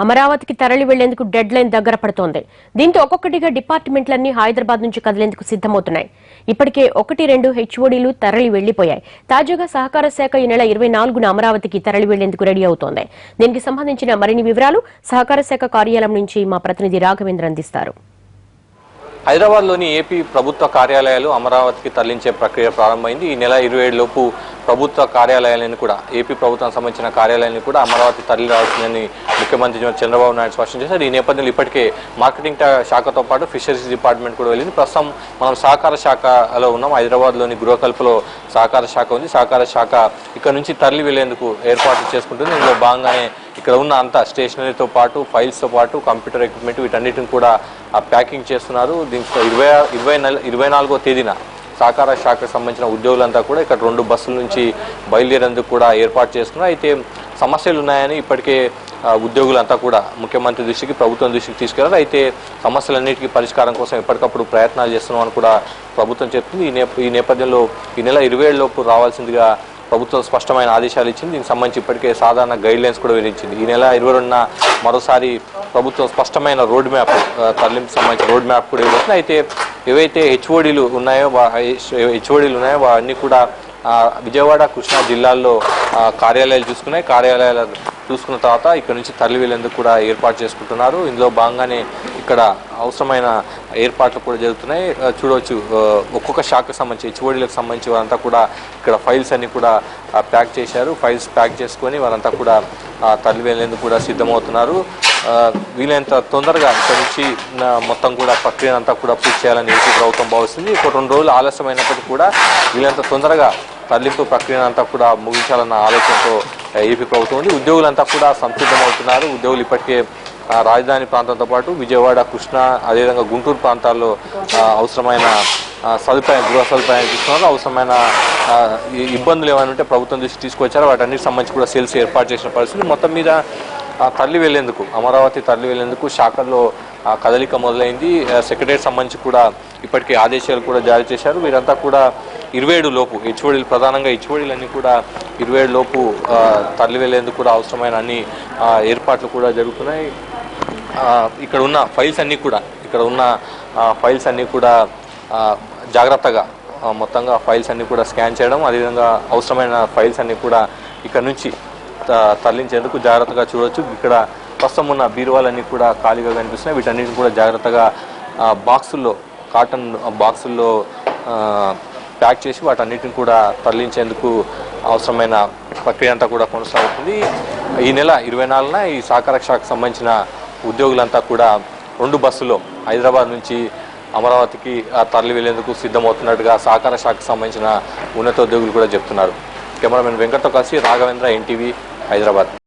అమరావతికి తరలి వెళ్లేందుకు డెడ్ లైన్ దగ్గర పడుతోంది. దీంతో ఒక్కొక్కటిగా డిపార్ట్మెంట్లన్నీ హైదరాబాద్ నుంచి కదిలేందుకు సిద్దమవుతున్నాయి. ఇప్పటికే 1-2 హెచ్ఓడీలు తరలి వెళ్లిపోయాయి. తాజాగా సహకార శాఖ ఈ నెల 24న అమరావతికి తరలి వెళ్లేందుకు రెడీ అవుతోంది. దీనికి సంబంధించిన మరిన్ని వివరాలు సహకార శాఖ కార్యాలయం నుంచి మా ప్రతినిధి రాఘవేంద్ర అందిస్తారు. హైదరాబాద్లోని ఏపీ ప్రభుత్వ కార్యాలయాలు అమరావతికి తరలించే ప్రక్రియ ప్రారంభమైంది. ఈ నెల 27 లోపు ప్రభుత్వ కార్యాలయాలను కూడా ఏపీ ప్రభుత్వానికి సంబంధించిన కార్యాలయాన్ని కూడా అమరావతి తరలి రావాల్సిందని ముఖ్యమంత్రి చంద్రబాబు నాయుడు స్పష్టం చేశారు. ఈ నేపథ్యంలో ఇప్పటికే మార్కెటింగ్ శాఖతో పాటు ఫిషరీస్ డిపార్ట్మెంట్ కూడా వెళ్ళింది. ప్రస్తుతం మనం సహకార శాఖలో ఉన్నాం. హైదరాబాద్లోని గృహకల్పలో సహకార శాఖ ఉంది. సహకార శాఖ ఇక్కడ నుంచి తరలి వెళ్లేందుకు ఏర్పాట్లు చేసుకుంటుంది. ఇందులో భాగంగానే ఇక్కడ ఉన్న అంతా స్టేషనరీతో పాటు ఫైల్స్తో పాటు కంప్యూటర్ ఎక్విప్మెంట్ వీటన్నిటిని కూడా ప్యాకింగ్ చేస్తున్నారు. దీంట్లో 24వ తేదీన సహకార శాఖకు సంబంధించిన ఉద్యోగులంతా కూడా ఇక్కడ 2 బస్సుల నుంచి బయలుదేరేందుకు కూడా ఏర్పాటు చేస్తున్నారు. అయితే సమస్యలు ఉన్నాయని ఇప్పటికే ఉద్యోగులంతా కూడా ముఖ్యమంత్రి దృష్టికి ప్రభుత్వం దృష్టికి తీసుకెళ్లారు. అయితే సమస్యలన్నిటికీ పరిష్కారం కోసం ఎప్పటికప్పుడు ప్రయత్నాలు చేస్తున్నామని కూడా ప్రభుత్వం చెప్తుంది. ఈ నేపథ్యంలో ఈ నెల 27 లోపు రావాల్సిందిగా ప్రభుత్వం స్పష్టమైన ఆదేశాలు ఇచ్చింది. దీనికి సంబంధించి ఇప్పటికే సాధారణ గైడ్ లైన్స్ కూడా విధించింది. ఈ నెల 22న మరోసారి ప్రభుత్వం స్పష్టమైన రోడ్ మ్యాప్ తరలింపు సంబంధించిన రోడ్ మ్యాప్ కూడా ఇవ్వబోతుంది. అయితే ఏవైతే హెచ్ఓడీలు ఉన్నాయో అవన్నీ కూడా విజయవాడ, కృష్ణా జిల్లాల్లో కార్యాలయాలు చూసుకున్నాయి. కార్యాలయాలు చూసుకున్న తర్వాత ఇక్కడ నుంచి తరలి వెళ్లేందుకు కూడా ఏర్పాటు చేసుకుంటున్నారు. ఇందులో భాగంగానే ఇక్కడ అవసరమైన ఏర్పాట్లు కూడా జరుగుతున్నాయి. చూడవచ్చు ఒక్కొక్క శాఖకు సంబంధించి హెచ్ఓడీలకు సంబంధించి వారంతా కూడా ఇక్కడ ఫైల్స్ అన్ని కూడా ప్యాక్ చేశారు. ఫైల్స్ ప్యాక్ చేసుకొని వారంతా కూడా తరలి వెళ్లేందుకు కూడా సిద్ధమవుతున్నారు. వీలైనంత తొందరగా ఇక్కడ నుంచి మొత్తం కూడా ప్రక్రియ అంతా కూడా పూర్తి చేయాలని ఏపీ ప్రభుత్వం భావిస్తుంది. 2 రోజులు ఆలస్యమైనప్పటికీ కూడా వీలైనంత తొందరగా తరలింపు ప్రక్రియ అంతా కూడా ముగించాలన్న ఆలోచనతో ఏపీ ప్రభుత్వం ఉంది. ఉద్యోగులంతా కూడా సంసిద్ధమవుతున్నారు. ఉద్యోగులు ఇప్పటికే రాజధాని ప్రాంతంతో పాటు విజయవాడ, కృష్ణా, అదేవిధంగా గుంటూరు ప్రాంతాల్లో అవసరమైన గృహ సదుపాయాలు తీసుకున్నారు. అవసరమైన ఇబ్బందులు ఏమైనా ఉంటే ప్రభుత్వం దృష్టి తీసుకొచ్చారో వాటన్నిటికి సంబంధించి కూడా సెల్స్ ఏర్పాటు చేసిన పరిస్థితి. మొత్తం మీద తరలి వెళ్లేందుకు అమరావతి తరలి వెళ్లేందుకు శాఖల్లో కదలిక మొదలైంది. సెక్రటరీ సంబంధించి కూడా ఇప్పటికే ఆదేశాలు కూడా జారీ చేశారు. వీరంతా కూడా 27 లోపు హెచ్ఓడీలు ప్రధానంగా హెచ్ఓడీలన్నీ కూడా 27 లోపు తరలి వెళ్లేందుకు కూడా అవసరమైన అన్ని ఏర్పాట్లు కూడా జరుగుతున్నాయి. ఇక్కడ ఉన్న ఫైల్స్ అన్నీ కూడా జాగ్రత్తగా మొత్తంగా ఫైల్స్ అన్నీ కూడా స్కాన్ చేయడం, అదేవిధంగా అవసరమైన ఫైల్స్ అన్నీ కూడా ఇక్కడ నుంచి తరలించేందుకు జాగ్రత్తగా చూడవచ్చు. ఇక్కడ ప్రస్తుతం ఉన్న బీరువాలన్నీ కూడా ఖాళీగా కనిపిస్తున్నాయి. వీటన్నిటిని కూడా జాగ్రత్తగా కాటన్ బాక్సుల్లో ప్యాక్ చేసి వాటన్నిటిని కూడా తరలించేందుకు అవసరమైన ప్రక్రియ అంతా కూడా కొనసాగుతుంది. ఈ నెల 24న ఈ సహకార శాఖకు సంబంధించిన ఉద్యోగులంతా కూడా 2 బస్సులో హైదరాబాద్ నుంచి అమరావతికి తరలి వెళ్లేందుకు సిద్ధమవుతున్నట్టుగా సహకార శాఖకు సంబంధించిన ఉన్నతోద్యోగులు కూడా చెప్తున్నారు. కెమెరామెన్ వెంకట్తో కలిసి రాఘవేంద్ర, ఎన్టీవీ, హైదరాబాద్.